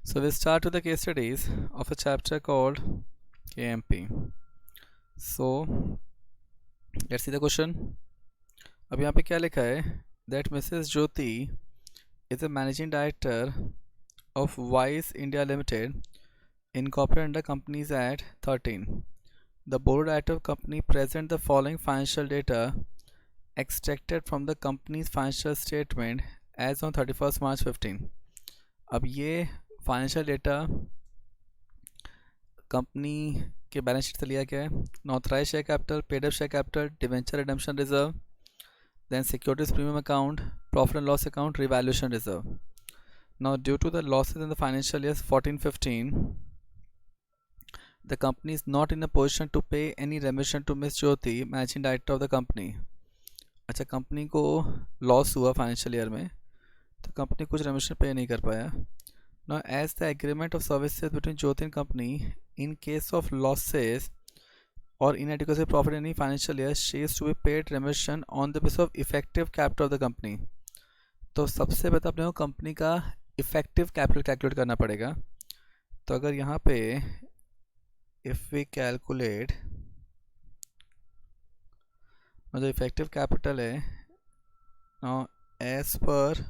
So we'll start with the case studies of a chapter called KMP. So let's see the question. अब यहाँ पे क्या लिखा है that Mrs. Jyoti is a managing director of Wise India Limited, incorporated under Companies Act 13. The board of directors of company present the following financial data extracted from the company's financial statement as on 31st March 15. अब ये financial data company के balance sheet से लिया गया है. Authorise share capital, paid up share capital, debenture redemption reserve, then securities premium account, profit and loss account, revaluation reserve. Now due to the losses in the financial year 14-15, the company is not in a position to pay any remuneration to Miss Jyoti, managing director of the company. अच्छा, company को loss हुआ financial year में, तो company कुछ remuneration पे नहीं कर पाया. Now, as the agreement of services between Jyoti and company, in case of losses or inadequacy of profit in any financial year, she is to be paid remuneration on the basis of effective capital of the company. तो सबसे पहले अपने को company का effective capital calculate करना पड़ेगा. तो अगर यहाँ पे इफ वी कैलकुलेट जो इफेक्टिव कैपिटल है, नाउ एज पर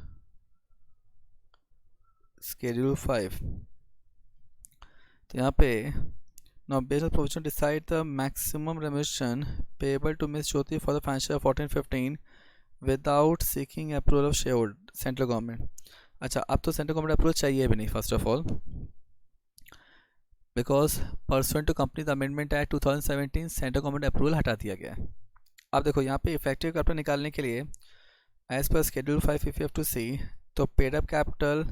Schedule 5, तो यहाँ पे now based on provision decide the maximum remuneration payable to Ms. Jyoti for the financial year 14-15 without seeking approval of shareholder central government. अच्छा, अब तो central government approval चाहिए भी नहीं first of all, because pursuant to companies amendment act 2017 central government approval हटा दिया गया है. अब देखो यहाँ पे इफेक्टिव कैपिटल निकालने के लिए as per Schedule 5 if you have to see, तो paid up capital,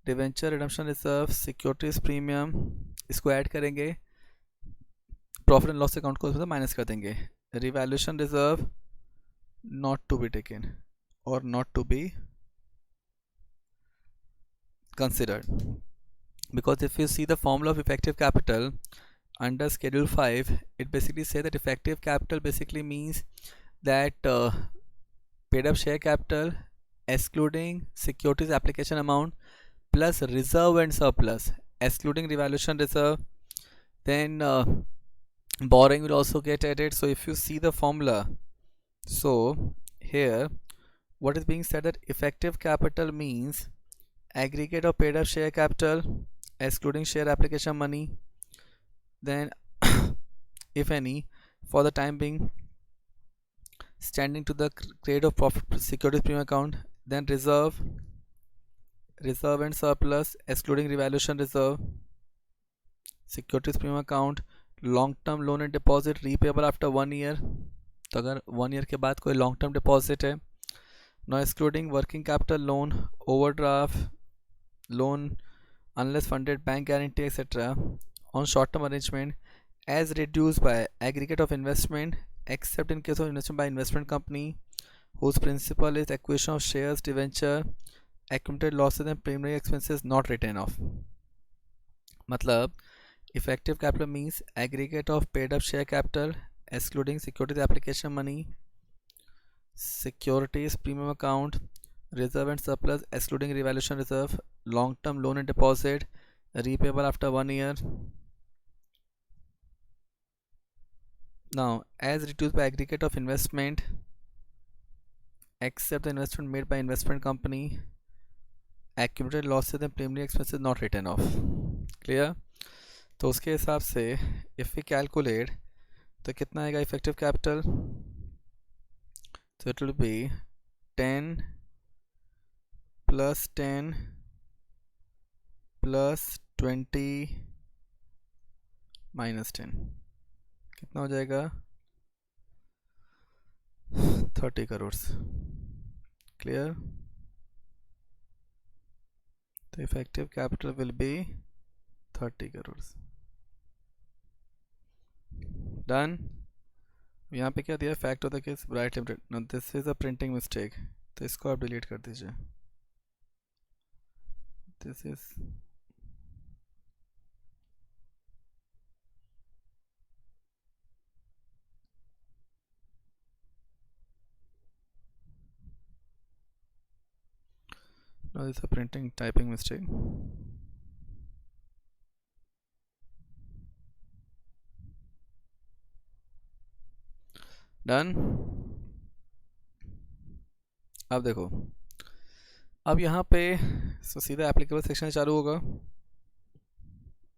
debenture redemption reserve, securities premium, इसको ऐड करेंगे, प्रॉफिट एंड लॉस अकाउंट को उसमें माइनस कर देंगे, revaluation reserve not to be taken और not to be considered. Because if you see the formula of effective capital under Schedule 5, it basically says that effective capital basically means that paid up share capital excluding securities application amount plus reserve and surplus excluding revaluation reserve, then borrowing will also get added. So if you see the formula, so here what is being said that effective capital means aggregate of paid up share capital excluding share application money, then if any for the time being standing to the credit of profit securities premium account, then reserve and surplus excluding revaluation reserve, securities premium account, long term loan and deposit repayable after 1 year. तो अगर 1 year के बाद कोई long term deposit है, now excluding working capital loan, overdraft loan unless funded bank guarantee etc. on short term arrangement as reduced by aggregate of investment except in case of investment by investment company whose principal is acquisition of shares, debenture, accumulated losses and preliminary expenses not written off. मतलब effective capital means aggregate of paid up share capital excluding securities application money, securities premium account, reserve and surplus excluding revaluation reserve, long term loan and deposit repayable after 1 year. Now as reduced by aggregate of investment except the investment made by investment company, accumulated losses and preliminary expenses not written off. Clear? तो उसके हिसाब से if we calculate तो कितना आएगा effective capital, so it will be 10 plus 10 plus 20 minus 10, कितना हो जाएगा 30 crores. Clear? The effective capital will be 30 crores. Done. यहाँ पे क्या दिया, fact of the case bright limited. No this is a printing mistake, तो इसको आप डिलीट कर दीजिए. This is no, this is a printing typing mistake. Done. अब देखो, अब यहाँ पे सीधा एप्लीकेबल सेक्शन चालू होगा।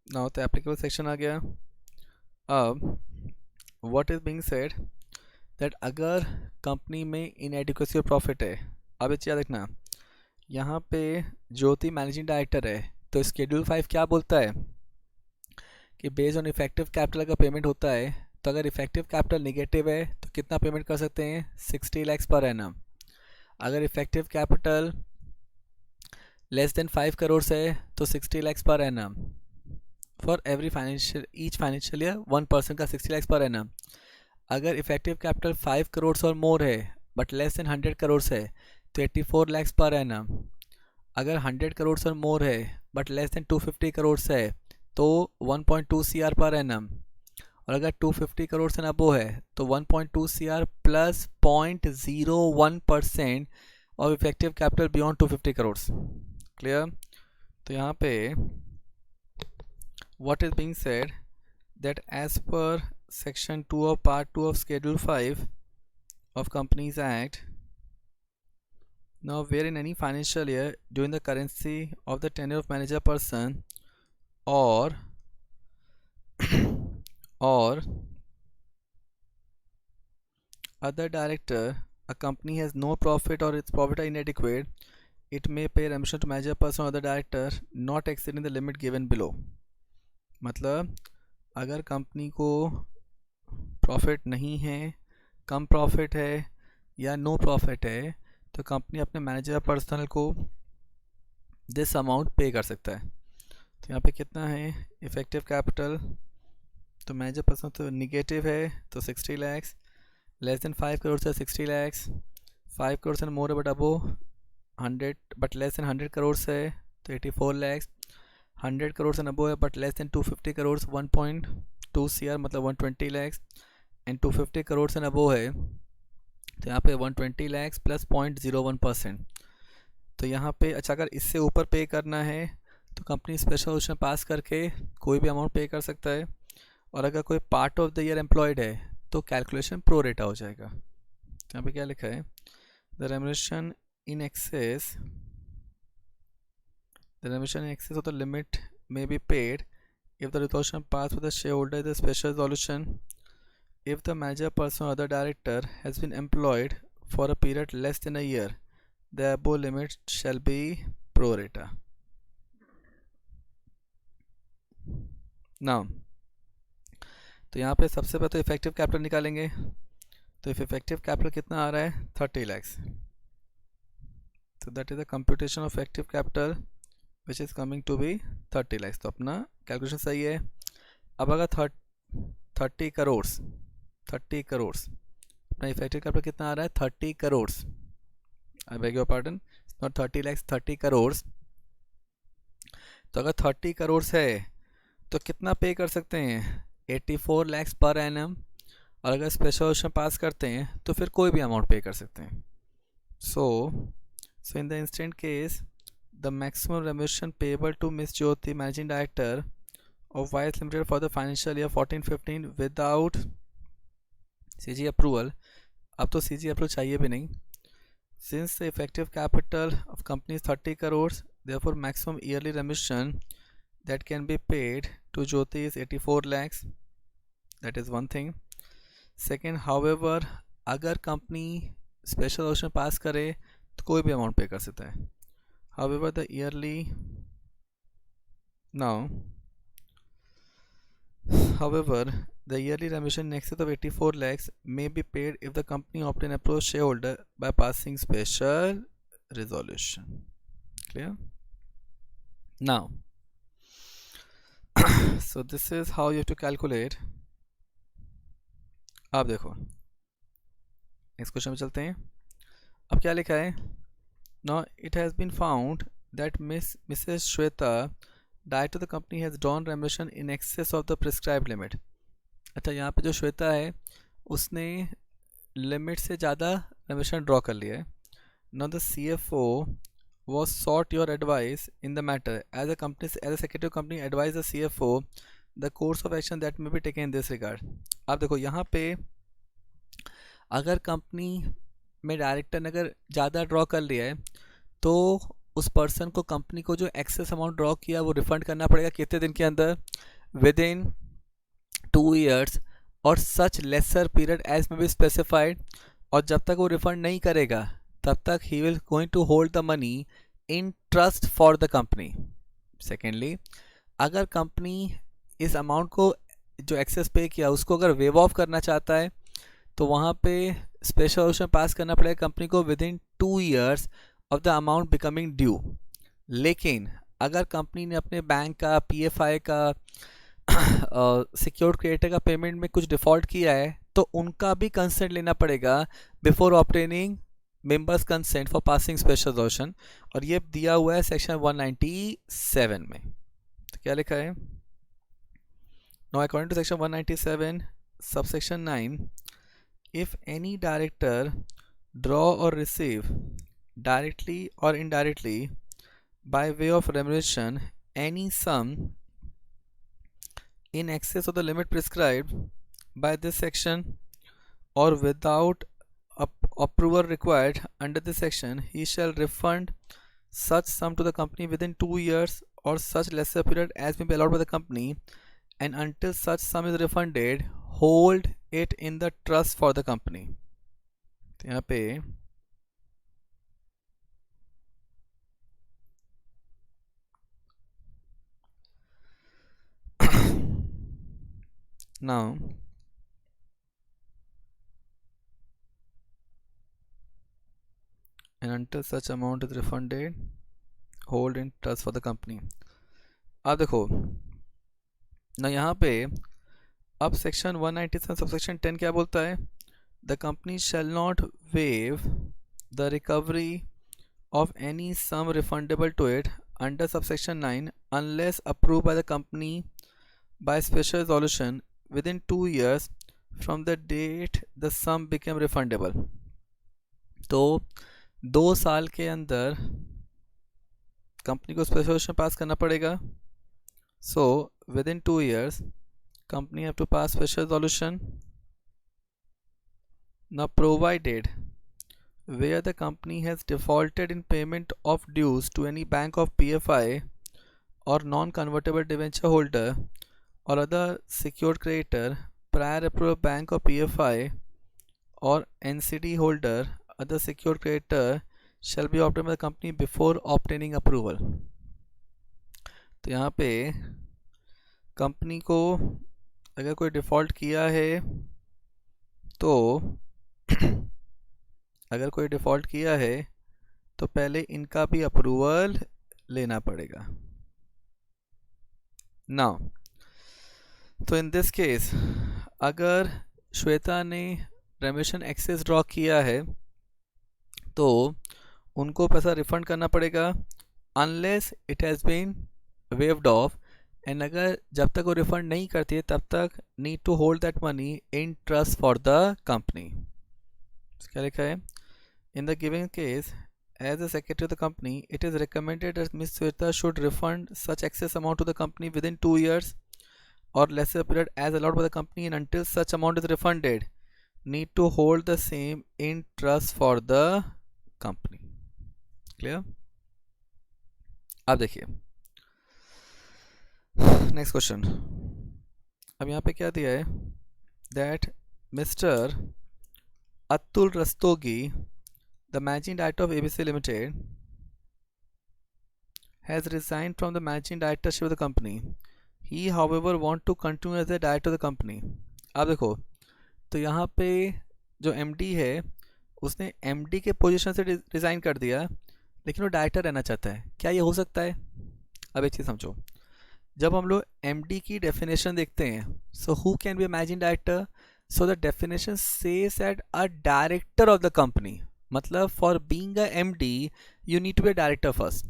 नाउ तो एप्लीकेबल सेक्शन आ गया। अब what is being said that अगर कंपनी में इनएडिक्वेसी ऑफ प्रॉफिट है, अब ये चीज़ देखना, यहाँ पे ज्योति मैनेजिंग डायरेक्टर है, तो स्केड्यूल 5 क्या बोलता है कि बेस्ड ऑन इफेक्टिव कैपिटल का पेमेंट होता है, तो अगर इफेक्टिव कैपिटल निगेटिव है तो कितना पेमेंट कर सकते हैं, 60 लाख पर एनम। अगर effective capital less than 5 crore है तो 60 lakh per annum for every financial each financial year 1% का 60 लाख पर एनम। अगर इफेक्टिव कैपिटल 5 करोड़ और मोर है बट लेस देन 100 करोड़ है तो 84 लाख पर एनम। अगर 100 करोड़ और मोर है बट लेस देन 250 करोड़ है तो 1.2 CR पर एनम। और अगर 250 करोड़ से अबो है तो 1.2 CR plus 0.01% of effective capital beyond 250 crore. Clear? तो यहाँ पे what is being said that as per section 2 of part 2 of schedule 5 of Companies Act, now wherein any financial year during the currency of the tenure of manager person or other director, a company has no profit or its profit are inadequate, it may pay remuneration to manager person or other director not exceeding the limit given below. मतलब अगर company को profit नहीं है, कम profit है या no profit है, तो company अपने मैनेजर पर्सनल को दिस अमाउंट पे कर सकता है। तो यहाँ पे कितना है इफेक्टिव कैपिटल, तो मैनेजर पर्सनल तो निगेटिव है तो 60 लाख, लेस देन 5 करोड़ से 60 लाख, 5 करोड़ से more but above 100 but less than 100 crore से तो 84 लाख, 100 करोड़ से अबो है but less than 250 crore 1.2 CR मतलब 120 लाख, एंड 250 करोड़ से अबो है तो यहाँ पे 120 लाख प्लस 0.01%। तो यहाँ पे अच्छा अगर इससे ऊपर पे करना है तो कंपनी स्पेशल रेजोल्यूशन पास करके कोई भी अमाउंट पे कर सकता है। और अगर कोई part of the year employed है तो कैलकुलेशन प्रो रेटा हो जाएगा। तो यहाँ पे क्या लिखा है, the remuneration in excess of the limit may be paid if the resolution passed with the shareholder is a special resolution, if the manager person or other director has been employed for a period less than a year, the above limit shall be pro rata. Now तो यहाँ पे सबसे पहले तो effective capital निकालेंगे, तो effective capital कितना आ रहा है 30 लाख, तो that is the computation of effective capital which is coming to be 30 lakh. तो अपना कैलकुलेशन सही है। अब अगर 30 करोड़ अपना इफेक्टिव कैपिटल कितना आ रहा है 30 crore, I beg your pardon, not 30 lakh 30 crore. तो अगर 30 करोड़ है तो कितना पे कर सकते हैं 84 लाख पर एनम, और अगर स्पेशल रेजोल्यूशन पास करते हैं तो फिर कोई भी अमाउंट पे कर सकते हैं। So in the instant case the maximum remuneration payable to Ms. Jyoti, Managing Director of YS Limited for the financial year 14-15 without CG approval, अब तो CG approval चाहिए भी नहीं, since the effective capital of company is 30 crores, therefore maximum yearly remuneration that can be paid to Jyoti is 84 lakhs. That is one thing. Second, however, अगर company special resolution pass करे तो कोई भी amount पे कर सकता है। However, the yearly remuneration in excess of 84 lakhs may be paid if the company obtain approach shareholder by passing special resolution. Clear? Now, so this is how you have to calculate. अब देखो next question में चलते हैं। अब क्या लिखा है, now it has been found that Mrs. Shweta, director of the company, has drawn remuneration in excess of the prescribed limit. अच्छा यहाँ पे जो श्वेता है उसने लिमिट से ज़्यादा रेम्युनरेशन ड्रॉ कर लिया है। Now the CFO was sought your advice in the matter. As a secretary of company, advise the CFO the course of action that may be taken in this regard. आप देखो यहाँ पे अगर company में director ने अगर ज़्यादा draw कर लिया है तो उस पर्सन को कंपनी को जो एक्सेस अमाउंट ड्रॉ किया वो रिफंड करना पड़ेगा कितने दिन के अंदर, विद इन 2 years और such lesser period as may be specified. और जब तक वो रिफंड नहीं करेगा तब तक ही will going to hold the money in trust for the company. Secondly, अगर कंपनी इस अमाउंट को जो एक्सेस पे किया उसको अगर वेव ऑफ करना चाहता है तो वहाँ पे स्पेशल रेजोल्यूशन पास करना पड़ेगा कंपनी को with in 2 years of the amount becoming due. लेकिन अगर कंपनी ने अपने बैंक का, पीएफआई का, सिक्योर्ड क्रेडिटर का पेमेंट में कुछ डिफ़ॉल्ट किया है तो उनका भी कंसेंट लेना पड़ेगा before obtaining members consent for passing special resolution. और ये दिया हुआ है सेक्शन 197 में। तो क्या लिखा है? Now according to section 197 subsection 9, if any director draw or receive directly or indirectly by way of remuneration any sum in excess of the limit prescribed by this section or without approval required under this section, he shall refund such sum to the company within 2 years or such lesser period as may be allowed by the company, and until such sum is refunded, hold it in the trust for the company. तो यहाँ पे now and until such amount is refunded, hold in trust for the company. अब देखो ना यहाँ पे अब section 197 subsection 10 क्या बोलता है? The company shall not waive the recovery of any sum refundable to it under subsection 9 unless approve by the company by special resolution within 2 years from the date the sum became refundable. तो 2 साल के अंदर company को special resolution pass करना पड़ेगा। So within 2 years company have to pass special resolution. Now provided where the company has defaulted in payment of dues to any bank of PFI or non-convertible debenture holder or other secured creditor prior approval bank or PFI or NCD holder, other secured creditor shall be obtained by the company before obtaining approval. तो यहाँ पे company को अगर कोई default किया है तो अगर कोई डिफ़ॉल्ट किया है तो पहले इनका भी अप्रूवल लेना पड़ेगा। नाउ तो इन दिस केस अगर श्वेता ने रेमिशन एक्सेस ड्रॉ किया है तो उनको पैसा रिफंड करना पड़ेगा unless it has been waived off, and अगर जब तक वो रिफंड नहीं करती है तब तक need to hold that money in trust for the company. क्या लिखा है? In the given case as the secretary of the company it is recommended that Miss Shweta should refund such excess amount to the company within 2 years or lesser period as allowed by the company, and until such amount is refunded need to hold the same in trust for the company. Clear? अब देखिए next question. अब यहाँ पे क्या दिया है? That Mr Atul Rastogi the managing director of ABC limited has resigned from the managing directorship of the company. He however want to continue as the director of the company. अब देखो तो यहाँ पे जो एमडी है उसने एमडी के पोजीशन से रिज़ाइन कर दिया लेकिन वो डायरेक्टर रहना चाहता है। क्या ये हो सकता है? अब एक चीज़ समझो, जब हम लोग एमडी की डेफिनेशन देखते हैं so who can be managing director, so the definition says that a director of the company, मतलब for being a MD you need to be a director first,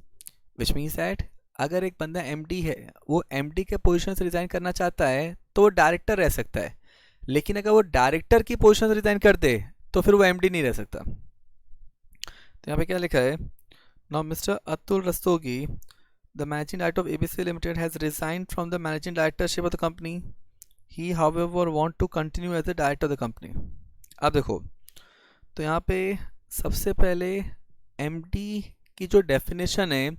which means that अगर एक बंदा MD है वो MD के position से resign करना चाहता है तो वो डायरेक्टर रह सकता है, लेकिन अगर वो डायरेक्टर की पोजीशन से रिजाइन कर दे तो फिर वो एमडी नहीं रह सकता। तो यहाँ पे क्या लिखा है? Now mister Atul Rastogi the managing director of ABC Limited has resigned from the managing directorship of the company. He however want to continue as the director of the company. अब देखो तो यहाँ पे सबसे पहले MD की जो डेफिनेशन है,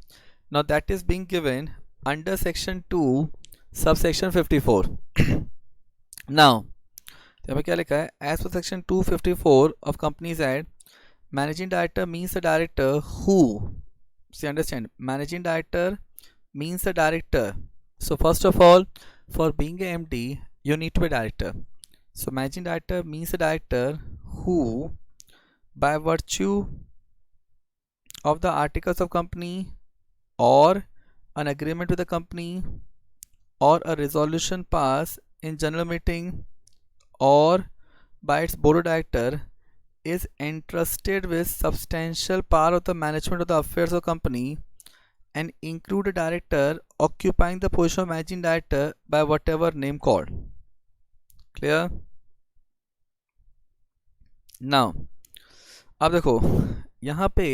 now that is being given under section 2 subsection 54. Now यहाँ पे क्या लिखा है, as per section 254 of companies Act, managing director means the director who, see understand, managing director means the director. So first of all, for being a MD you need to be a director. So managing director means the director who by virtue of the articles of company or an agreement with the company or a resolution passed in general meeting or by its board of director is entrusted with substantial power of the management of the affairs of the company and include a director occupying the position of managing director by whatever name called. Clear? Now अब देखो यहाँ पे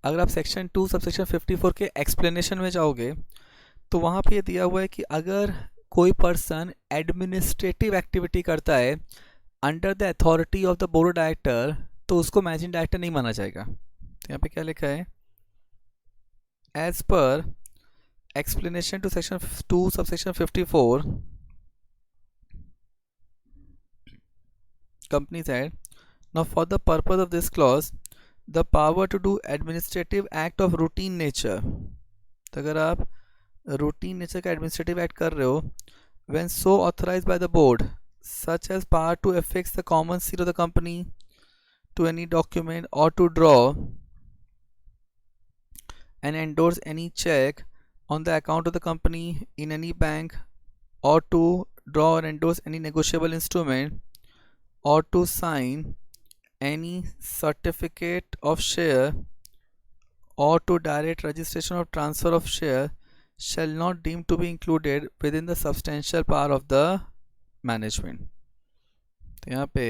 अगर आप section 2 subsection 54 के explanation में जाओगे तो वहाँ पे ये दिया हुआ है कि अगर कोई पर्सन एडमिनिस्ट्रेटिव एक्टिविटी करता है under the authority of the board of director तो उसको मैनेजिंग डायरेक्टर नहीं माना जाएगा. तो यहाँ पे क्या लिखा है, as per explanation to section 2 subsection 54 Companies Act. Now for the purpose of this clause, the power to do administrative act of routine nature, तो अगर आप routine nature का administrative act कर रहे हो, when so authorized by the board, such as power to affix the common seal of the company to any document or to draw and endorse any check on the account of the company in any bank or to draw or endorse any negotiable instrument or to sign any certificate of share or to direct registration of transfer of share shall not deem to be included within the substantial power of the management. तो यहाँ पे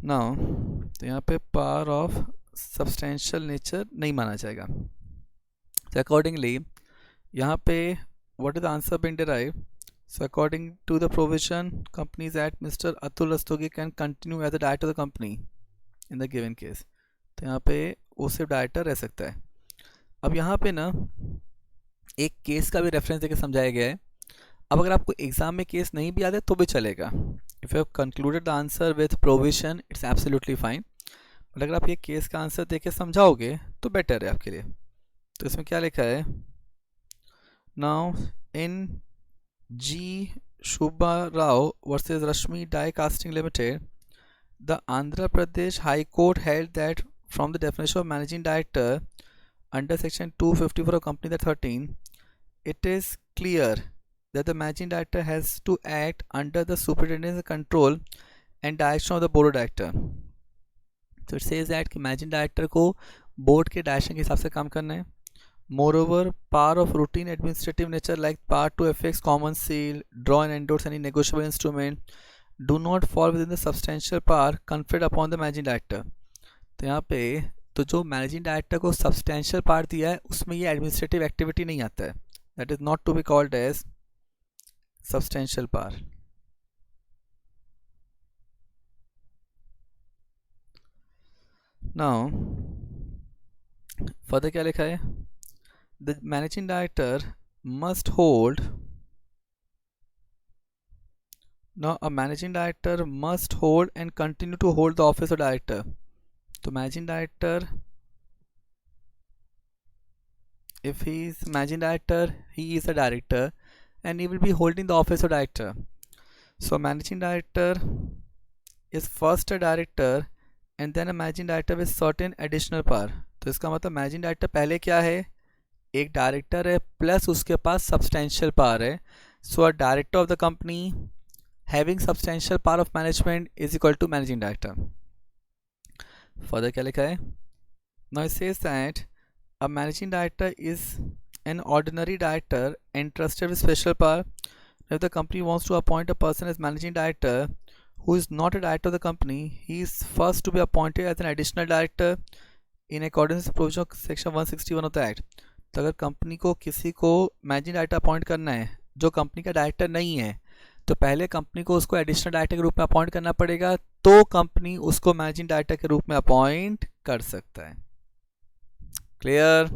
now तो यहाँ पे power of substantial nature नहीं माना जाएगा. So accordingly यहाँ पे what is the answer being derived? So according to the provision Companies Act, Mr. Atul Rastogi can continue as the director of the company in the given case. तो यहाँ पे वो सिर्फ डायरेक्टर रह सकता है. अब यहाँ पे ना एक केस का भी रेफरेंस देकर समझाया गया है. अब अगर आपको एग्जाम में केस नहीं भी आता है तो भी चलेगा. If you have concluded the answer with provision it's absolutely fine, but अगर आप ये केस का आंसर देके समझाओगे तो बेटर है आपके लिए. तो इसमें क्या लिखा है, now in G Shubha Rao versus Rashmi die casting limited, the Andhra Pradesh high court held that from the definition of managing director under section 254 of Company Act 13, it is clear that the managing director has to act under the superintendence, control and direction of the board of director. So it says that कि managing director को board के direction के हिसाब से काम करना है. Moreover, power of routine administrative nature like power to affix common seal, draw and endorse any negotiable instrument do not fall within the substantial power conferred upon the managing director. तो यहाँ पे तो जो मैनेजिंग डायरेक्टर को substantial power दिया है उसमें ये एडमिनिस्ट्रेटिव एक्टिविटी नहीं आता है. That is not to be called as substantial power. Now further क्या लिखा है, the managing director must hold, now a managing director must hold and continue to hold the office of director. तो managing director, if he is managing director, he is a director and he will be holding the office of director. So managing director is first a director and then a managing director with certain additional power. तो इसका मतलब managing director पहले क्या है, एक director है plus उसके पास substantial power है. So a director of the company having substantial power of management is equal to managing director. Further क्या लिखा है, now it says that a managing director is an ordinary director entrusted with special power. If the company wants to appoint a person as managing director who is not a director of the company, he is first to be appointed as an additional director in accordance with provision of section 161 of the act. तो अगर company को किसी को managing director appoint करना है जो company का director नहीं है, तो पहले कंपनी को उसको एडिशनल डायरेक्टर के रूप में अपॉइंट करना पड़ेगा, तो कंपनी उसको मैनेजिंग डायरेक्टर के रूप में अपॉइंट कर सकता है। क्लियर?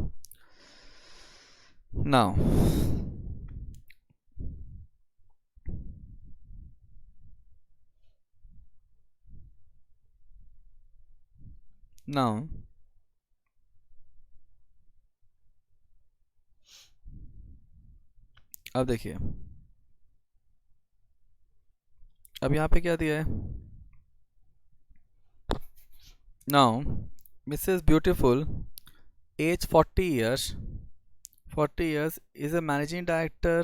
नाउ नाउ अब देखिए, अब यहाँ पे क्या दिया है? Now Mrs Beautiful, age 40 years, is a managing director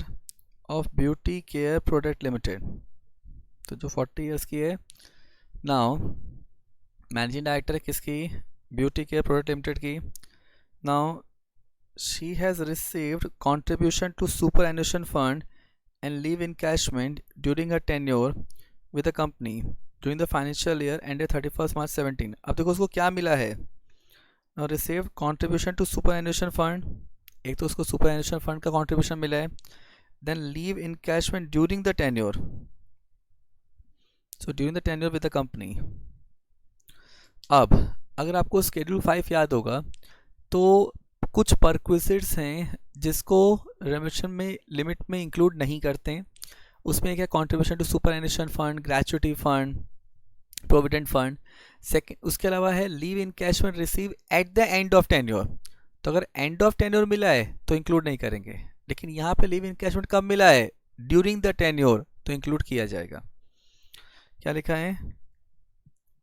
of Beauty Care Product Limited. तो जो 40 years की है, नाउ मैनेजिंग डायरेक्टर है किसकी? ब्यूटी केयर प्रोडक्ट लिमिटेड की। Now she has received contribution to superannuation fund and leave encashment during her tenure with the company during the financial year ended 31st March 17। अब देखो उसको क्या मिला है? Now received contribution to superannuation fund, एक तो उसको superannuation fund का contribution मिला है, then leave encashment during the tenure, so during the tenure with the company। अब अगर आपको Schedule 5 याद होगा, तो कुछ परक्विजिट्स हैं जिसको रेमिशन में लिमिट में इंक्लूड नहीं करते हैं। उसमें क्या? Contribution to superannuation fund, gratuity fund, provident fund. Second, उसके अलावा है leave encashment receive at the end of tenure. तो अगर एंड ऑफ टेन्योर मिला है तो इंक्लूड नहीं करेंगे, लेकिन यहाँ पे लीव इनकैशमेंट कब मिला है? ड्यूरिंग द टेन्योर, तो इंक्लूड किया जाएगा। क्या लिखा है?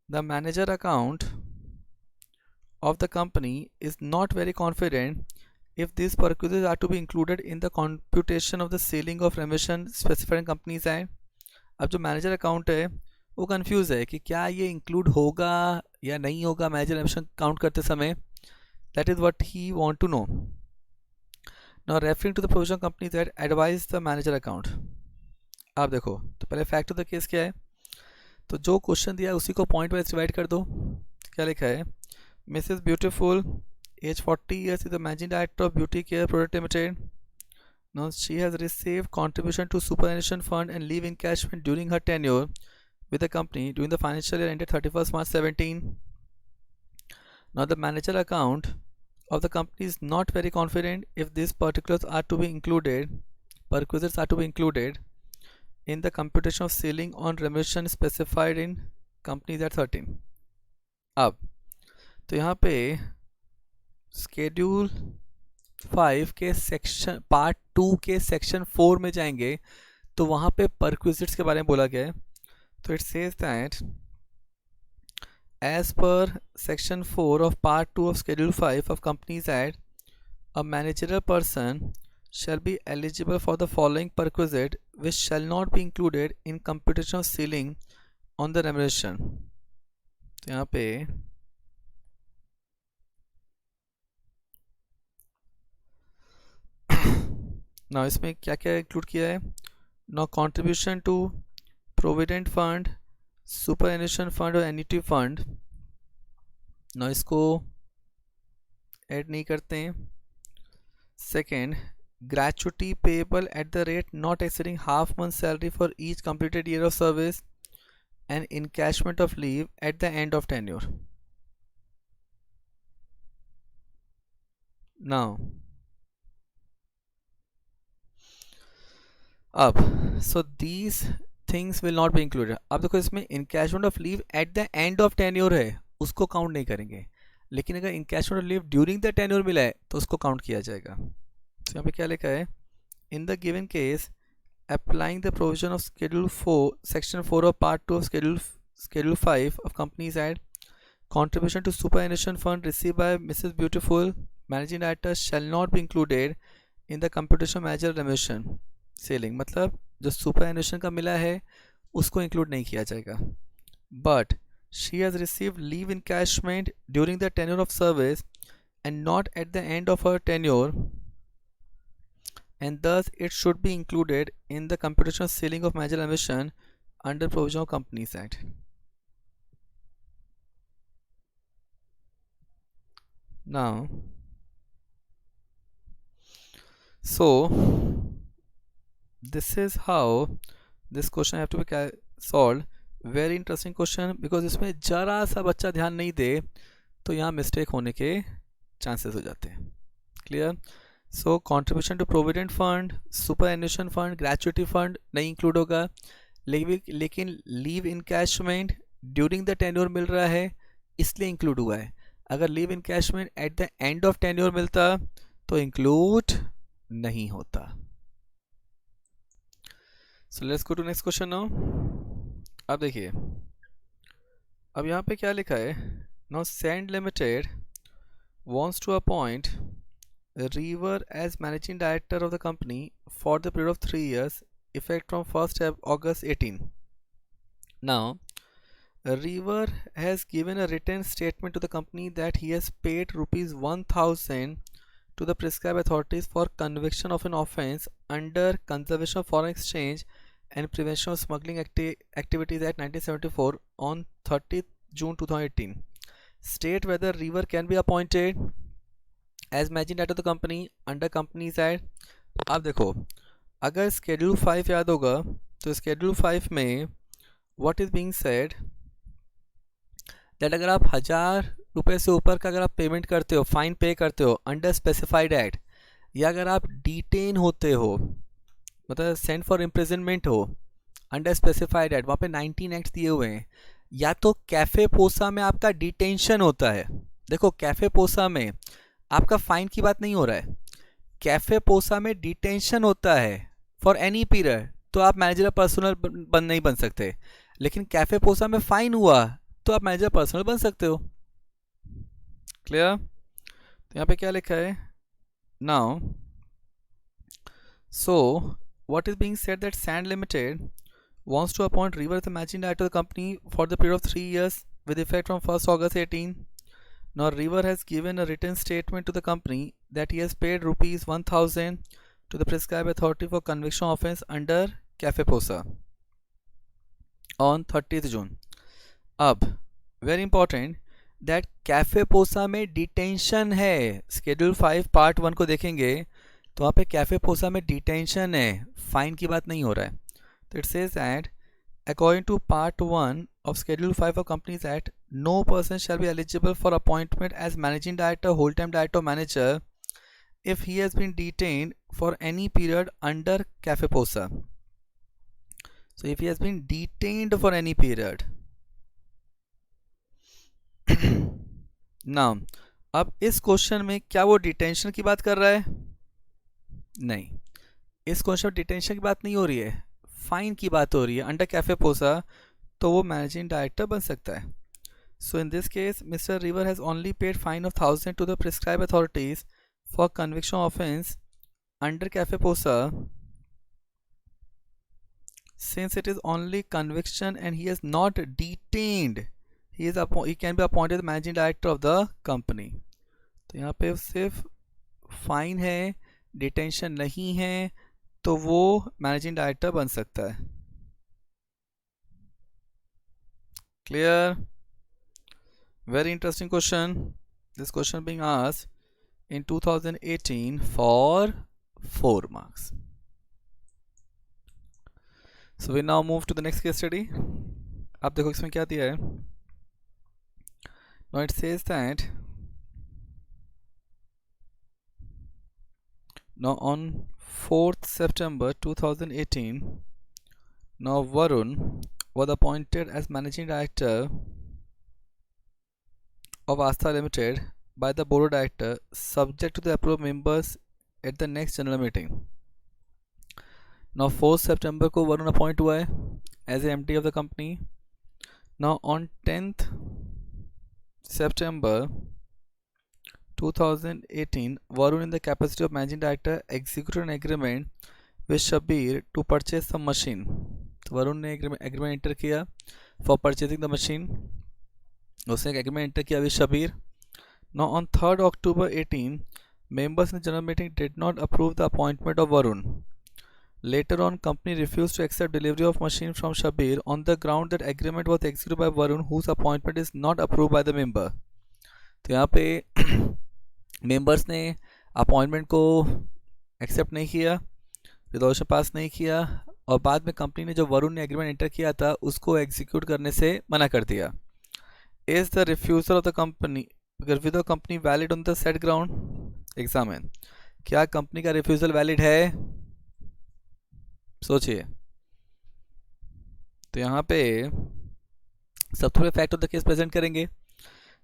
The manager account of the company is not very confident if these perquisites are to be included in the computation of the ceiling of remission specified in companies act। अब जो manager account है वो confuse है कि क्या ये include होगा या नहीं होगा मैनेजर रेमिशन काउंट करते समय। That is what he want to know. Now referring to the provision company that advise the manager account. आप देखो, तो पहले फैक्ट ऑफ द केस क्या है? तो जो क्वेश्चन दिया है उसी को पॉइंट वाइज डिवाइड कर दो। क्या लिखा है? Mrs. Beautiful, age 40 years, is the managing director of Beauty Care Product Limited. Now she has received contribution to superannuation fund and leave encashment during her tenure with the company during the financial year ended 31st March 17। Now the manager account of the company is not very confident if these particulars are to be included, perquisites are to be included in the computation of ceiling on remission specified in companies at 13। अब तो यहाँ पे schedule 5 के section part 2 के section 4 में जाएंगे तो वहाँ पे परक्विजिट्स के बारे में बोला गया है। तो it says that as per section 4 of part 2 of schedule 5 of companies Act, a managerial person shall be eligible for the following perquisite which shall not be included in computation of ceiling on the remuneration। तो यहाँ पे ना इसमें क्या क्या include किया है? No contribution to provident fund, superannuation fund और एन्युटी फंड, ना इसको ऐड नहीं करते हैं। Second, gratuity payable at the rate not exceeding half month salary for each completed year of service and encashment of leave at the end of tenure. Now अब so these things will not be included. अब देखो इसमें encashment of leave at the end of tenure है, उसको count नहीं करेंगे, लेकिन अगर encashment of leave during the tenure मिला है तो उसको काउंट किया जाएगा। तो यहाँ पे क्या लिखा है? In the given case applying the provision of schedule 4 section 4 of part 2 of schedule 5 of companies act, contribution to superannuation fund received by Mrs. Beautiful, managing director, shall not be included in the computation manager remuneration ceiling। मतलब जो superannuation का मिला है उसको include नहीं किया जाएगा। But she has received leave encashment during the tenure of service and not at the end of her tenure, and thus it should be included in the computation ceiling of manager remuneration under provision of Companies Act। Now so this is how this question have to be solve. Very interesting question, because इसमें जरा सा बच्चा ध्यान नहीं दे तो यहाँ mistake होने के चांसेस हो जाते हैं. Clear. So contribution to provident fund, superannuation fund, gratuity fund नहीं इंक्लूड होगा. लेकिन leave encashment during the tenure मिल रहा है इसलिए इंक्लूड हुआ है. अगर leave encashment at the end of tenure मिलता तो इंक्लूड नहीं होता. So let's go to next question now. अब देखिए, अब यहाँ पे क्या लिखा है. Now Sand Limited wants to appoint Reaver as managing director of the company for the period of 3 years, effect from 1st August 18. Now, Reaver has given a written statement to the company that he has paid rupees 1000 to the prescribed authorities for conviction of an offence under Conservation of Foreign Exchange and Prevention of Smuggling Activities Act 1974 on 30th June 2018. State whether Reaver can be appointed as managing director of the company under Companies Act. अब देखो, अगर Schedule 5 याद होगा तो Schedule 5 में what is being said that अगर आप 1000 रुपये से ऊपर का अगर आप पेमेंट करते हो, फाइन पे करते हो अंडर स्पेसिफाइड एक्ट, या अगर आप डिटेन होते हो, मतलब सेंड फॉर इम्प्रिजनमेंट हो अंडर स्पेसिफाइड एक्ट, वहाँ पे 19 एक्ट दिए हुए हैं. या तो कैफे पोसा में आपका डिटेंशन होता है. देखो, कैफे पोसा में आपका फाइन की बात नहीं हो रहा है, कैफे पोसा में डिटेंशन होता है फॉर एनी पीरियड, तो आप मैनेजर पर्सनल नहीं बन सकते. लेकिन कैफे पोसा में फाइन हुआ तो आप मैनेजर पर्सनल बन सकते हो. क्लियर. तो यहाँ पे क्या लिखा है now. So what is being said that Sand Limited wants to appoint Reaver as the managing director of the company for the period of 3 years with effect from 1st August 18. Now Reaver has given a written statement to the company that he has paid rupees 1000 to the prescribed authority for conviction offence under Cafe Posa on 30th June. अब very important that Cafe Posa में detention है. Schedule 5 Part 1 को देखेंगे तो वहाँ पे cafe पोसा में डिटेंशन है, फाइन की बात नहीं हो रहा है. तो it says that according to part 1 of schedule 5 of companies act, no person shall be eligible for appointment as managing director, whole time director, manager if he has been detained for any period under COFEPOSA. So if he has been detained for any period. Now अब इस question में क्या वो detention की बात कर रहा है? नहीं, इस क्वेश्चन में डिटेंशन की बात नहीं हो रही है, फाइन की बात हो रही है अंडर कैफे पोसा, तो वो मैनेजिंग डायरेक्टर बन सकता है. So in this case mister River has only paid fine of 1000 to the prescribe authorities for conviction offence under COFEPOSA, since it is only conviction and he has not detained, he can be appointed managing director of the company. तो यहाँ पे सिर्फ fine है, detention नहीं है, तो वो managing director बन सकता है. Clear. Very interesting question. This question being asked in 2018 for 4 marks. So we now move to the next case study. आप देखो इसमें क्या दिया है. Now it says that now on 4th September 2018, now Varun was appointed as managing director of Astha Limited by the board of director, subject to the approval of members at the next general meeting. Now 4th September को Varun appoint हुआ है as a MD of the company. Now on 10th September 2018, Varun in the capacity of managing director executed an agreement with Shabir to purchase some machine. तो वरुण ने agreement enter किया for purchasing the machine. उसने एक agreement enter किया with Shabbir. Now on 3rd October 18, members in the general meeting did not approve the appointment of Varun. Later on, company refused to accept delivery of machine from Shabir on the ground that agreement was executed by Varun, whose appointment is not approved by the member. तो यहाँ पे members ने appointment को accept नहीं किया, resolution pass नहीं किया और बाद में कंपनी ने जो वरुण ने एग्रीमेंट एंटर किया था उसको एग्जीक्यूट करने से मना कर दिया। Is the refusal of the company valid on the set ground? Examine, क्या कंपनी का रिफ्यूजल वैलिड है? सोचिए। तो यहाँ पे सब थोड़े fact of the case present करेंगे।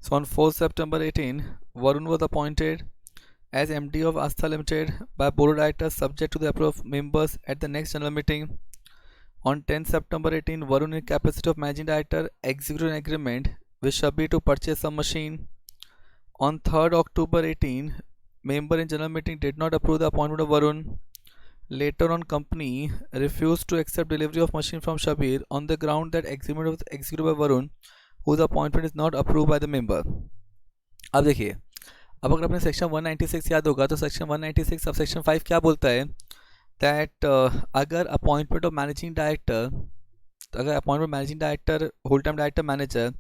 So on 4 September 18 Varun was appointed as MD of Astha Limited by Board of Directors subject to the approval of members at the next general meeting. On 10 September 18 Varun in capacity of Managing Director executed an agreement with Shabir to purchase some machine. On 3rd October 18 member in general meeting did not approve the appointment of Varun. Later on company refused to accept delivery of machine from Shabir on the ground that agreement was executed by Varun whose appointment is not approved by the member. अब देखिए, अब अगर अपने section 196 याद होगा तो section 196 sub section 5 क्या बोलता है दैट अगर appointment of managing director whole time director manager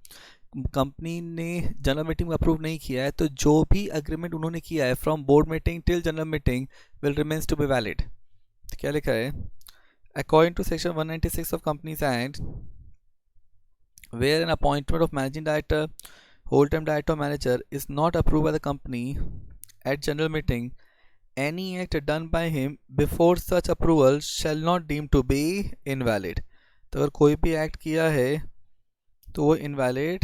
company ने जनरल मीटिंग में अप्रूव नहीं किया है तो जो भी अग्रीमेंट उन्होंने किया है from board meeting till general meeting will remains to be valid. तो क्या लिखा है, according to section 196 of companies Act where an appointment of managing director, whole-time director or manager is not approved by the company at general meeting, any act done by him before such approval shall not deemed to be invalid. तो अगर कोई भी act किया है तो वो invalid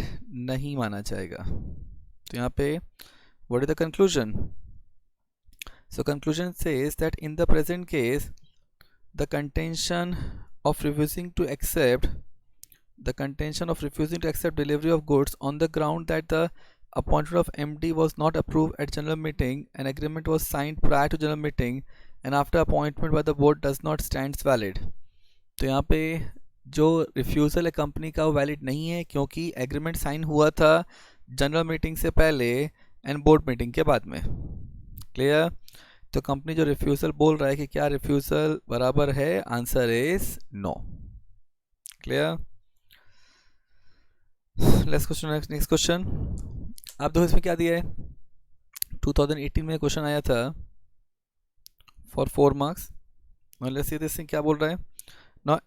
नहीं माना जाएगा। तो यहाँ पे what is the conclusion? So conclusion says that in the present case the contention of refusing to accept delivery of goods on the ground that the appointment of MD was not approved at general meeting, an agreement was signed prior to general meeting and after appointment by the board does not stands valid. तो यहाँ पे जो refusal है company का वो valid नहीं है क्योंकि एग्रीमेंट साइन हुआ था जनरल मीटिंग से पहले एंड बोर्ड मीटिंग के बाद में। क्लियर? तो कंपनी जो रिफ्यूज़ल बोल रहा है कि क्या रिफ्यूज़ल बराबर है, answer is no. Clear? Next question. आप देखो इसमें क्या दिया है, 2018 में क्वेश्चन आया था for 4 marks. Let's see this thing क्या बोल रहा है। Now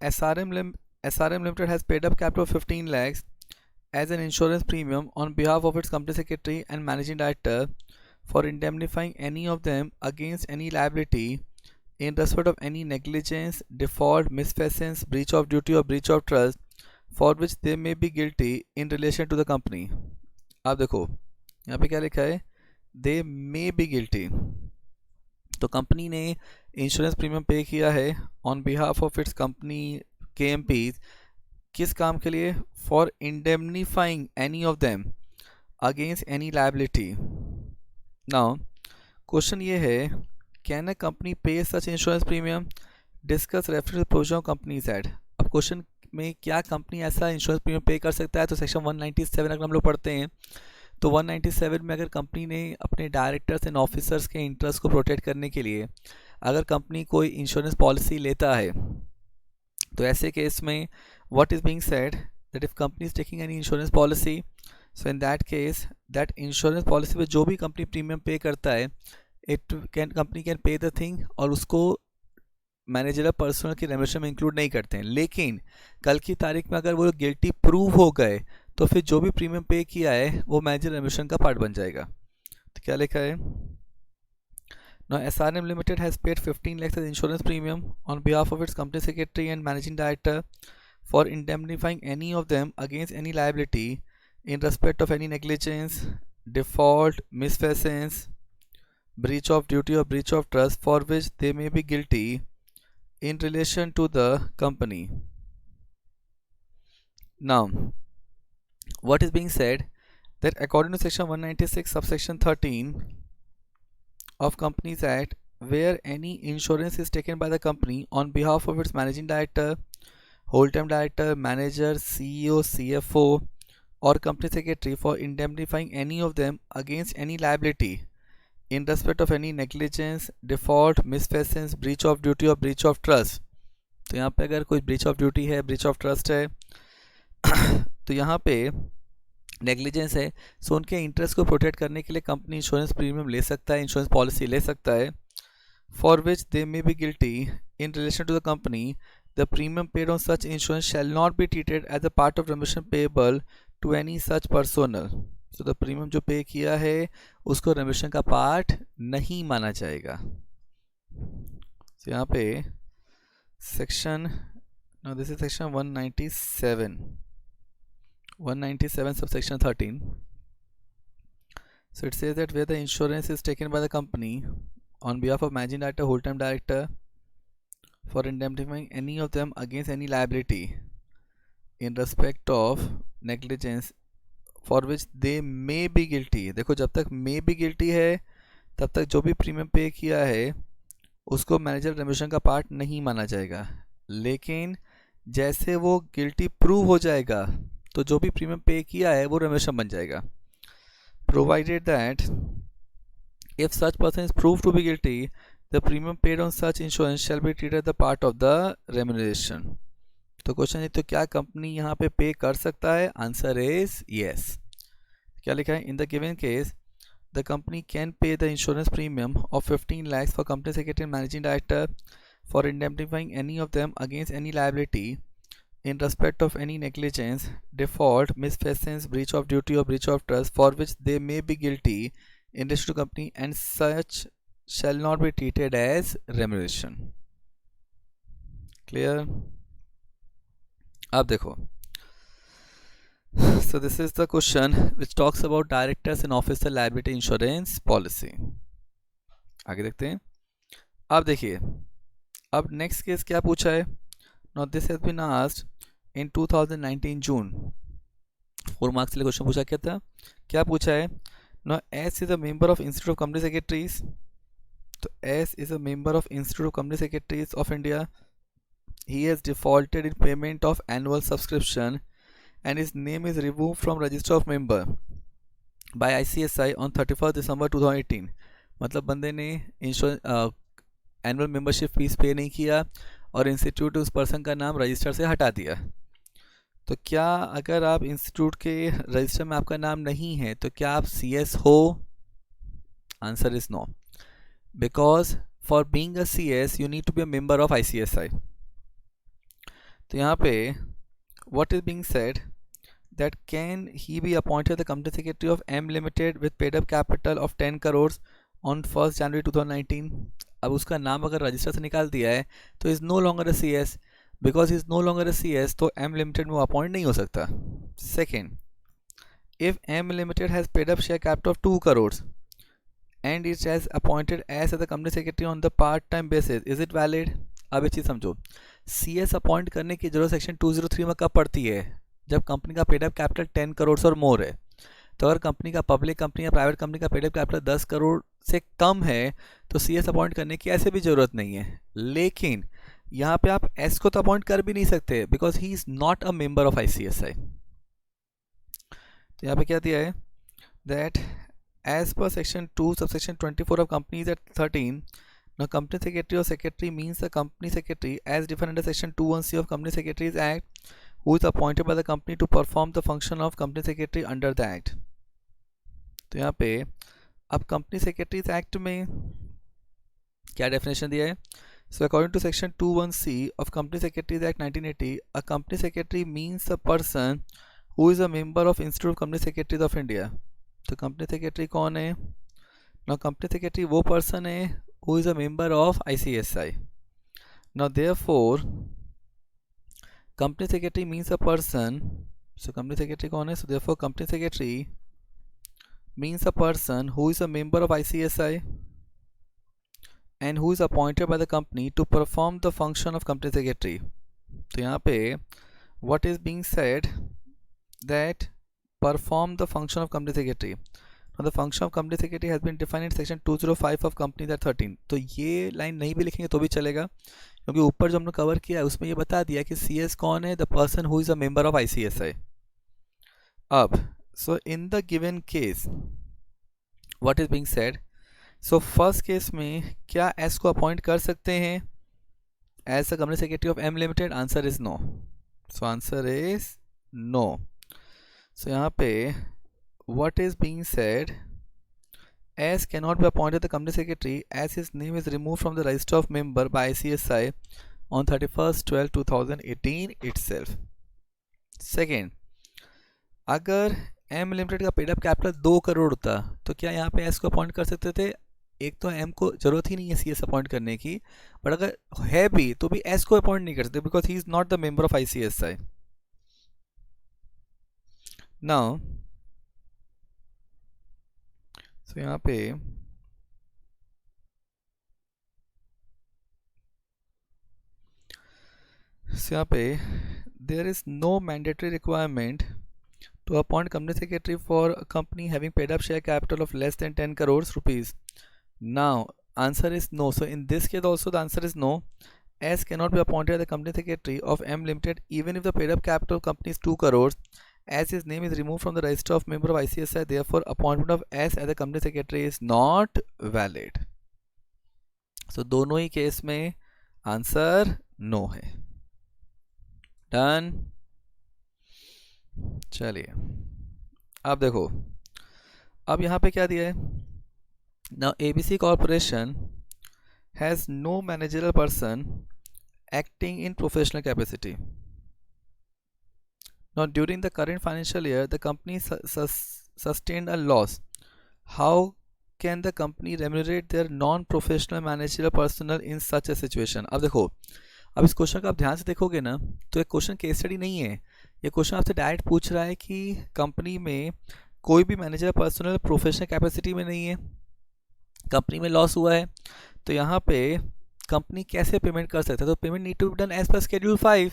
SRM Limited has paid up capital of 15 lakhs as an insurance premium on behalf of its company secretary and managing director for indemnifying any of them against any liability in respect of any negligence, default, misfeasance, breach of duty or breach of trust for which they may be guilty in relation to the company. आप देखो यहाँ पे क्या लिखा है, they may be guilty। तो कंपनी ने इंश्योरेंस प्रीमियम पे किया है on behalf of its company KMP किस काम के लिए, for indemnifying any of them against any liability. Now question ये है, can a company pay such insurance premium, discuss reference provision of companies act. अब question में क्या कंपनी ऐसा इंश्योरेंस प्रीमियम पे कर सकता है, तो सेक्शन 197 अगर हम लोग पढ़ते हैं तो 197 में अगर कंपनी ने अपने डायरेक्टर्स एंड ऑफिसर्स के इंटरेस्ट को प्रोटेक्ट करने के लिए अगर कंपनी कोई इंश्योरेंस पॉलिसी लेता है तो ऐसे केस में what is being said that if company is taking any insurance policy, so in that case that insurance policy में जो भी कंपनी प्रीमियम पे करता है company can pay the thing और उसको मैनेजर पर्सनल की रेम्यूनरेशन में इंक्लूड नहीं करते हैं। लेकिन कल की तारीख में अगर वो गिल्टी प्रूव हो गए तो फिर जो भी प्रीमियम पे किया है वो मैनेजर रेम्यूनरेशन का पार्ट बन जाएगा। तो क्या लिखा है, Now SRM Limited has paid 15 lakhs as insurance premium on behalf of its company secretary and managing director for indemnifying any of them against any liability in respect of any negligence, default, misfeasance, breach of duty or breach of trust for which they may be guilty in relation to the company. Now, what is being said that according to section 196 subsection 13 of Companies Act, where any insurance is taken by the company on behalf of its managing director, whole-time director, manager, CEO, CFO or company secretary for indemnifying any of them against any liability in respect of any negligence, default, misfeasance, breach of duty or breach of trust। तो यहाँ पे अगर कोई breach of duty है, breach of trust है तो यहाँ पे नेग्लिजेंस है, सो उनके इंटरेस्ट को प्रोटेक्ट करने के लिए कंपनी इंश्योरेंस प्रीमियम ले सकता है, इंश्योरेंस पॉलिसी ले सकता है for which they may be guilty in relation to the company, the premium paid on such insurance shall not be treated as a part of remuneration payable to any such personnel. So the premium जो पे किया है उसको remuneration का part नहीं माना जाएगा. So यहाँ पे section, now this is section 197 subsection 13. So it says that where the insurance is taken by the company on behalf of managing director, whole-time director, for indemnifying any of them against any liability in respect of negligence for which they may be guilty. देखो जब तक may be guilty है तब तक जो भी premium pay किया है उसको मैनेजर रेम्यूनरेशन का पार्ट नहीं माना जाएगा, लेकिन जैसे वो गिल्टी प्रूव हो जाएगा तो जो भी प्रीमियम पे किया है वो रेम्यूनरेशन बन जाएगा. Provided that if such person is proved to be guilty, the premium paid on such insurance shall be treated as the part of the remuneration. तो क्वेश्चन है तो क्या कंपनी यहाँ पे पे कर सकता है? Answer is yes. क्या लिखा है? In the given case the company can pay the insurance premium of 15 lakhs for company secretary and managing director for indemnifying any of them against any liability in respect of any negligence, default, misfeasance, breach of duty or breach of trust for which they may be guilty in relation to company, and such shall not be treated as remuneration. Clear? अब देखो, so this is the question which talks about directors and officer liability insurance policy. आगे देखते हैं. अब देखिए, अब next case क्या पूछा है. Now this has been asked in 2019 June. 4 marks के लिए क्वेश्चन पूछा. क्या था? क्या पूछा है? Now S is a member of Institute of Company Secretaries. तो S is a member of Institute of Company Secretaries of India. He has defaulted in payment of annual subscription and his name is removed from register of member by ICSI on 31st December 2018. मतलब बंदे ने annual membership fees पे नहीं किया और institute उस person का नाम रजिस्टर से हटा दिया. तो क्या अगर आप इंस्टीट्यूट के रजिस्टर में आपका नाम नहीं है तो क्या आप CS हो? Answer is no, because for being a CS you need to be a member of ICSI. तो यहाँ पे what is being said that can he be appointed the company secretary of M Limited with paid up capital of 10 crores on 1st January 2019. अब उसका नाम अगर register से निकाल दिया है तो is no longer a CS. Because is no longer a CS तो M Limited में वो अपॉइंट नहीं हो सकता. Second, if M Limited has paid up share capital of 2 crores and it has appointed as the company secretary on the part time basis, is it valid? अब ये चीज़ समझो, CS appoint करने की जरूरत सेक्शन 203 में कब पड़ती है? जब कंपनी का पेड अप कैपिटल 10 करोड़ और मोर है. तो अगर कंपनी का पब्लिक कंपनी या प्राइवेट कंपनी का पेड अप कैपिटल 10 करोड़ से कम है तो CS अपॉइंट करने की ऐसे भी जरूरत नहीं है. लेकिन यहाँ पे आप S को तो अपॉइंट कर भी नहीं सकते because he is not a member of ICSI. तो यहाँ पे क्या दिया है that as per section 2 subsection 24 of Companies Act 13, now company secretary or secretary means the company secretary as defined under section 21C of Company Secretaries Act who is appointed by the company to perform the function of company secretary under the act. तो यहाँ पे अब Company Secretaries Act में क्या definition दिया है? So according to section 21C of Company Secretaries Act 1980, a company secretary means a person who is a member of Institute of Company Secretaries of India. तो company secretary कौन है? Now company secretary वो person है who is a member of ICSI. Now therefore company secretary means a person. So company secretary कौन है? So therefore company secretary means a person who is a member of ICSI and who is appointed by the company to perform the function of company secretary. तो यहाँ पे what is being said that perform the function of company secretary. Now the function of company secretary has been defined in section 205 of Companies Act 13. तो ये line नहीं भी लिखेंगे तो भी चलेगा क्योंकि ऊपर जो हमने कवर किया है उसमें ये बता दिया कि CS कौन है? The person who is a member of ICSI. अब so in the given case what is being said, so first case में क्या S को अपॉइंट कर सकते हैं as a company secretary of M Limited? Answer is no. So answer is no. So यहाँ पे what is being said, S cannot be appointed the company secretary as his name is removed from the register of member by ICSI on 31st/12/2018 itself. Second, अगर M limited का paid up capital 2 crore होता तो क्या यहाँ पे S को appoint कर सकते थे? एक तो M को जरूरत ही नहीं है CS अपॉइंट करने की, बट अगर है भी तो भी S को अपॉइंट नहीं कर सकते because he is not the member of ICSI. Now तो यहाँ पे there is no mandatory requirement to appoint company secretary for a company having paid up share capital of less than 10 crores rupees. Now answer is no. So in this case also the answer is no. S cannot be appointed as the company secretary of M Limited even if the paid up capital of company is 2 crores as his name is removed from the register of member of ICSI. Therefore appointment of S as the company secretary is not valid. So दोनों ही case में answer no है. Done. चलिए अब देखो, अब यहाँ पे क्या दिया है. Now ABC corporation has no managerial person acting in professional capacity. Now during the current financial year the company sustained a loss. How can the company remunerate their non-professional managerial personnel in such a situation? अब देखो, अब इस question का आप ध्यान से देखोगे ना तो एक क्वेश्चन केस स्टडी नहीं है, ये क्वेश्चन आपसे डायरेक्ट पूछ रहा है कि कंपनी में कोई भी मैनेजर पर्सनल प्रोफेशनल कैपेसिटी में नहीं है, कंपनी में लॉस हुआ है, तो यहाँ पे कंपनी कैसे पेमेंट कर सकता है? तो payment need to be done as per Schedule 5.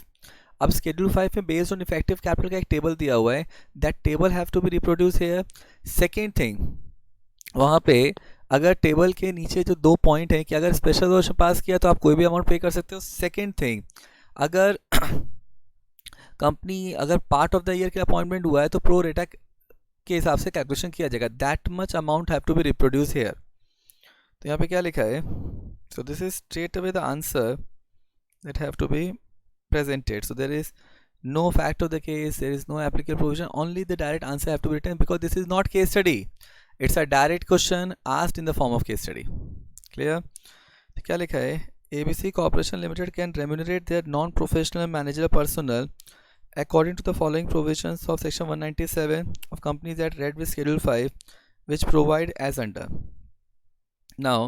अब Schedule 5 में बेस्ड ऑन इफेक्टिव कैपिटल का एक टेबल दिया हुआ है, that table have to be reproduce here. Second thing, वहाँ पे अगर टेबल के नीचे जो 2 पॉइंट है कि अगर स्पेशल रेजोल्यूशन पास किया तो आप कोई भी अमाउंट पे कर सकते हो. सेकेंड थिंग, अगर कंपनी अगर पार्ट ऑफ द ईयर के अपॉइंटमेंट हुआ है तो प्रो रेटा के हिसाब से कैलकुलेशन किया जाएगा. That much amount have to be reproduce here. तो यहाँ पे क्या लिखा है? So this is straight away the answer that have to be presented. So there is no fact of the case, there is no applicable provision, only the direct answer have to be written because this is not case study. It's a direct question asked in the form of case study. Clear? तो क्या लिखा है? ABC Corporation Limited can remunerate their non-professional managerial personnel according to the following provisions of section 197 of Companies Act read with Schedule 5 which provide as under. Now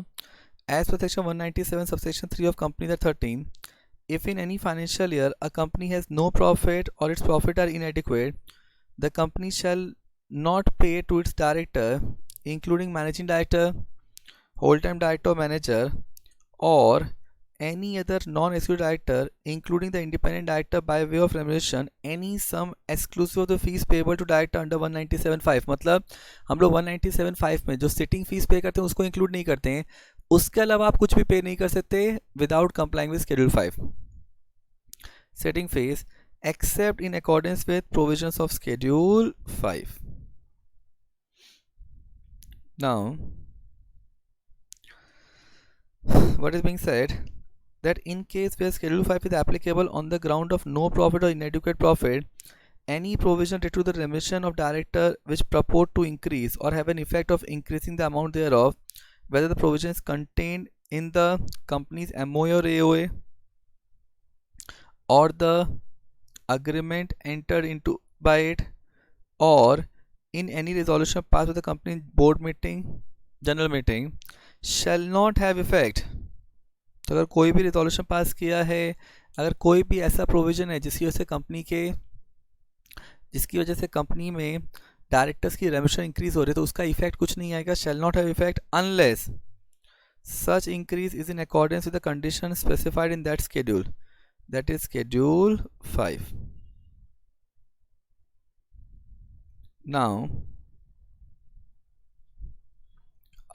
as per section 197 subsection 3 of Companies Act 13, if in any financial year a company has no profit or its profit are inadequate, the company shall not pay to its director, including managing director, whole-time director or manager, or any other non-executive director, including the independent director by way of remuneration, any sum exclusive of the fees payable to director under 197(5). मतलब हम लोग 197(5) में जो sitting fees पे करते हैं उसको include नहीं करते हैं, उसके अलावा आप कुछ भी पे नहीं कर सकते without complying with Schedule 5 setting fees accept in accordance with provisions of Schedule 5. Now what is being said that in case where Schedule 5 is applicable on the ground of no profit or inadequate profit, any provision related to the remuneration of director which purport to increase or have an effect of increasing the amount thereof, whether the provision is contained in the company's MOA or AOA or the agreement entered into by it or in any resolution passed with the company board meeting, general meeting, shall not have effect. तो अगर कोई भी resolution pass किया है, अगर कोई भी ऐसा प्रोविजन है जिसकी वजह से कंपनी में डायरेक्टर्स की रेम्यूनरेशन इंक्रीज हो रही है तो उसका इफेक्ट कुछ नहीं आएगा. Shall not have effect unless such increase is in accordance with the condition specified in that schedule, that is Schedule 5. Now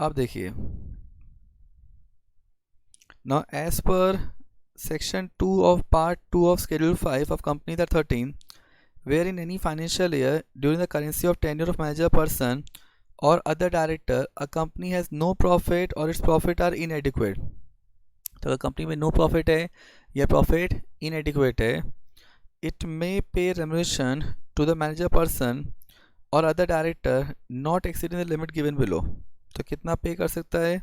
अब देखिए, now as per section 2 of part 2 of Schedule 5 of Companies Act 13, where in any financial year during the currency of tenure of manager person or other director a company has no profit or its profit are inadequate. तो अगर company में no profit है या profit इनएडिक्वेट है, it may pay remuneration to the manager person और other director not exceeding the limit given below. तो कितना पे कर सकता है?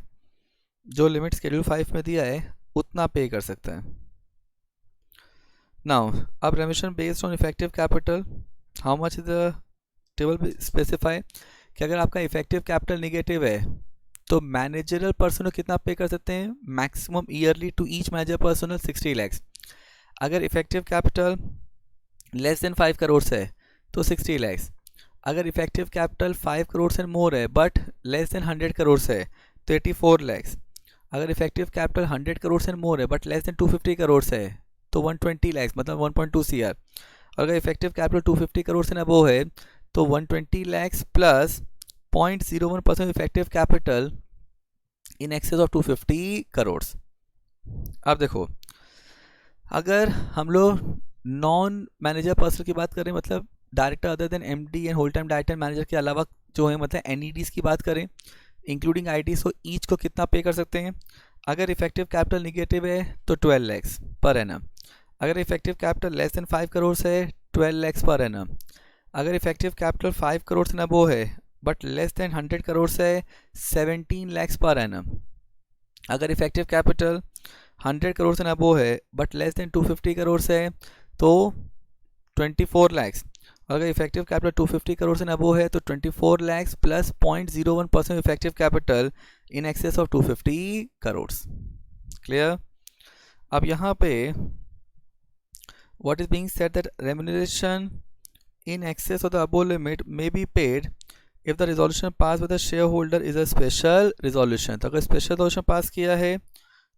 जो लिमिट शेड्यूल 5 में दिया है उतना पे कर सकता है। नाउ अब रेमिशन based on effective capital, how much is the table specify कि अगर आपका इफेक्टिव कैपिटल निगेटिव है तो मैनेजरल पर्सनल कितना पे कर सकते हैं? Maximum yearly to each manager personal 60 lakhs। अगर effective capital less than 5 crore है तो 60 lakhs। अगर इफेक्टिव कैपिटल 5 करोड़ से मोर है बट लेस देन 100 करोड़ है तो 84 lakhs। अगर इफेक्टिव कैपिटल 100 करोड़ से मोर है बट लेस देन 250 करोड़ है तो 120 lakhs, मतलब 1.2 CR। और अगर इफेक्टिव कैपिटल 250 करोड़ से अबव है तो 120 lakhs plus 0.01% effective capital in excess of 250 crore. अब देखो, अगर हम लोग नॉन मैनेजर पर्सन की बात करें, मतलब director other than MD and whole time director manager के अलावा जो है, मतलब एनईडीज की बात करें इंक्लूडिंग आईडीज, तो ईच को कितना पे कर सकते हैं? अगर इफेक्टिव कैपिटल निगेटिव है तो 12 lakhs पर एनम। अगर effective capital less than 5 crore है 12 lakhs पर एनम। अगर इफेक्टिव कैपिटल 5 करोड़ से अबव है बट लेस देन 100 करोड़ है 17 lakhs पर एनम। अगर इफेक्टिव कैपिटल 100 करोड़ से अबव है बट लेस देन 250 करोड़ है तो 24 lakhs। अगर इफेक्टिव कैपिटल 250 करोड़ से अबव है तो 24 lakhs plus 0.01% effective capital in excess of 250 crore. Clear? अब यहाँ पे what is being said that remuneration in excess of the above limit may be paid if the resolution passed with the shareholder is a special resolution। तो अगर special resolution पास किया है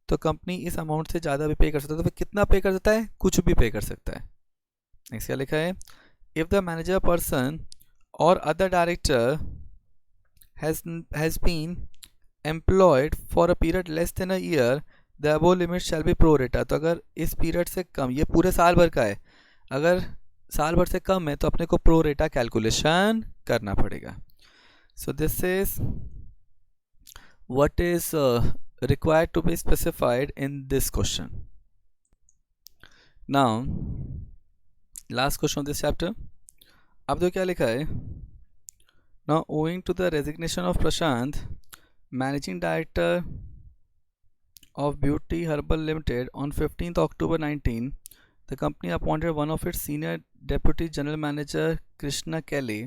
तो company इस amount से ज़्यादा भी पे कर सकता है। तो फिर कितना पे कर सकता है? कुछ भी पे कर सकता है। नेक्स्ट क्या लिखा है? इफ द मैनेजर पर्सन और other director has been employed for a period less than a year the above limit shall be pro rata। तो अगर इस पीरियड से कम, ये पूरे साल भर का है, अगर साल भर से कम है तो अपने को प्रो रेटा कैलकुलेशन करना पड़ेगा। So this is what is required to be specified in this question. Now last question of this chapter. अब तो क्या लिखा है? Now owing to the resignation of Prashant, managing director of Beauty Herbal Limited on 15th October 19, the company appointed one of its senior deputy general manager Krishna Kelly,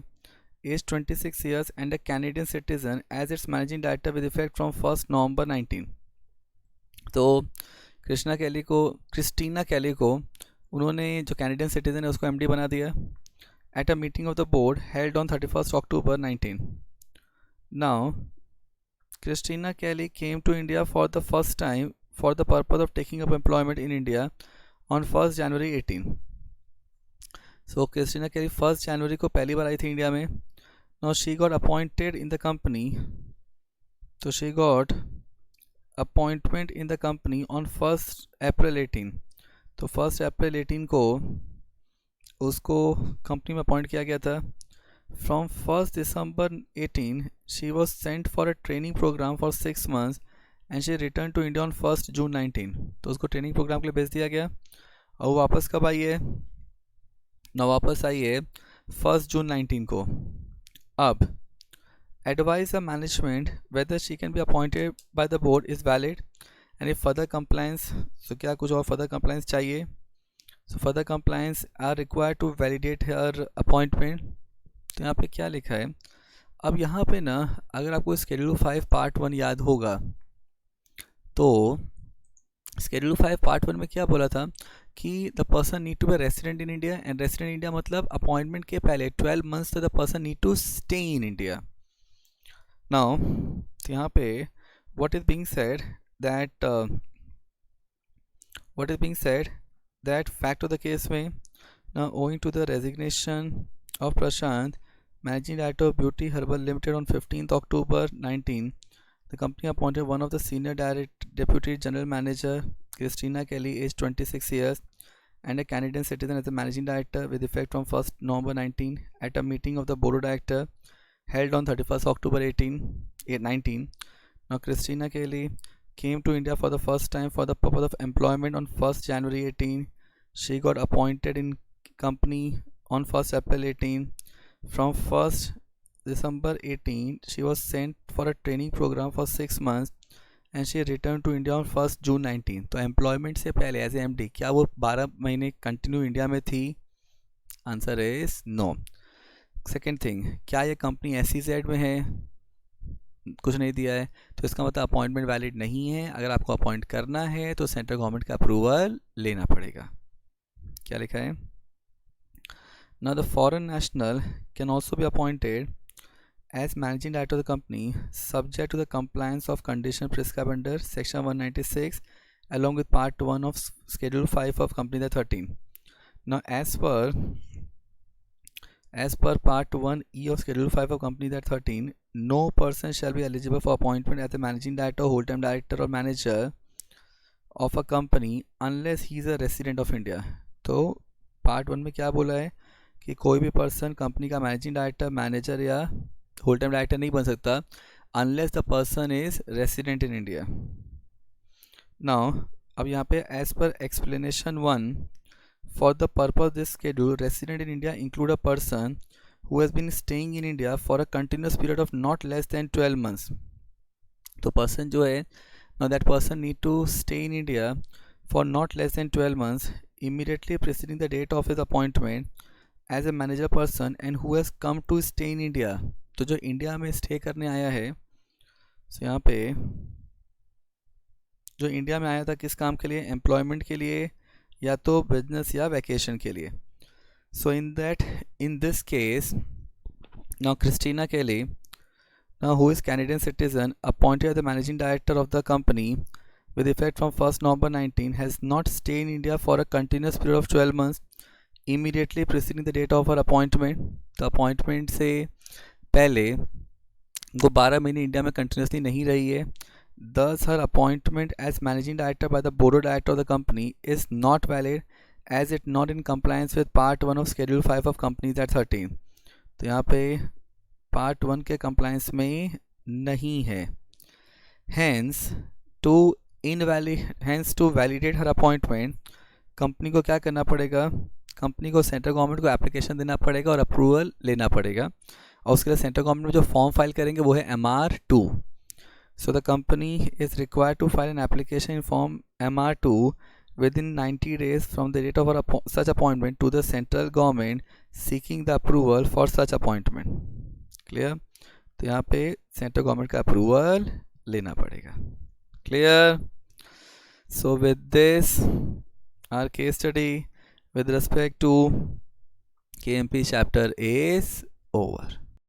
aged 26 years and a Canadian citizen, as its managing director with effect from 1st November 19। तो Christina कैली को उन्होंने, जो Canadian citizen है, उसको MD बना दिया at a meeting of the board held on 31st October 19। Now Christina Kelly came to India for the first time for the purpose of taking up employment in India on 1st January 18। So Christina Kelly 1st January को पहली बार आई थी India में। Now she got appointed in the company, तो she got appointment in the company on 1st April 18। तो 1st April 18 को उसको company में appoint किया गया था। From 1st December 18, she was sent for a training program for 6 months and she returned to India on 1st June 19। तो उसको training programme के लिए भेज दिया गया और वो वापस कब आई है? ना वापस आई है 1st June 19 को। अब advise the management whether she can be appointed by the board is valid and if further compliance, so क्या कुछ और further compliance चाहिए? So further compliance are required to validate her appointment। तो यहाँ पे क्या लिखा है? अब यहाँ पे ना, अगर आपको स्केड्यूल 5 पार्ट 1 याद होगा तो स्केड्यूल 5 पार्ट 1 में क्या बोला था कि the person need to be resident in India, and resident India मतलब अपॉइंटमेंट के पहले 12 months the person need to stay in India. Now तो यहाँ पे what is being said that fact of the case में, now owing to the resignation of Prashant, Managing Director of Beauty Herbal Limited on 15th October 19, the company appointed one of the senior deputy general manager Christina Kelly, aged 26 years and a Canadian citizen, as the managing director with effect from 1st November 19 at a meeting of the board of director held on 31st October 19. Now Christina Kelly came to India for the first time for the purpose of employment on 1st January 18. She got appointed in company on 1st April 18. From 1st December 18 she was sent for a training program for 6 months and she returned to India on 1st June 19. तो employment से पहले as a MD क्या वो 12 महीने continue India में थी? Answer is no. Second thing, क्या ये कंपनी SEZ में है? कुछ नहीं दिया है, तो इसका मतलब अपॉइंटमेंट वैलिड नहीं है. अगर आपको अपॉइंट करना है तो सेंट्रल गवर्नमेंट का अप्रूवल लेना पड़ेगा. क्या लिखा है? Now the foreign national can also be appointed as managing director of the company subject to the compliance of conditions prescribed under section 196 along with part 1 of schedule 5 of company Act 13. Now as per part 1E of schedule 5 of company Act 13, no person shall be eligible for appointment as the managing director, whole-time director or manager of a company unless he is a resident of India. तो part 1 में क्या बोला है कि कोई भी person company का managing director, manager या होल टाइम डायरेक्टर नहीं बन सकता unless the person is resident in India. Now अब यहाँ पे as per explanation 1, for the purpose this schedule resident in India include a person who has been staying in India for a continuous period of not less than 12 months. तो person जो है, now that person need to stay in India for not less than 12 months immediately preceding the date of his appointment as a manager person and who has come to stay in India. तो जो India में stay करने आया है, so यहाँ पे जो India में आया था किस काम के लिए? एम्प्लॉयमेंट के लिए या तो बिजनेस या वैकेशन के लिए. So in this case now Christina Kelly, now who is Canadian citizen appointed as the managing director of the company with effect from 1st November 19 has not stayed in India for a continuous period of 12 months immediately preceding the date of her appointment. तो appointment से पहले वो 12 महीने India में continuously नहीं रही है. Thus her appointment as managing director by the board of directors of the company is not valid as it not in compliance with part 1 of schedule 5 of companies Act 13. तो यहाँ पे part 1 के compliance में नहीं है. Hence to validate her appointment company को क्या करना पड़ेगा? कंपनी को सेंट्रल गवर्नमेंट को एप्लीकेशन देना पड़ेगा और अप्रूवल लेना पड़ेगा, और उसके लिए सेंट्रल गवर्नमेंट में जो फॉर्म फाइल करेंगे वो है MR2. So the company is required to file an application in form MR2 within 90 days from the date of such appointment to the central government seeking the approval for such appointment. Clear? तो यहाँ पे central government का approval लेना पड़ेगा. Clear? So with this our case study with respect to KMP chapter is over.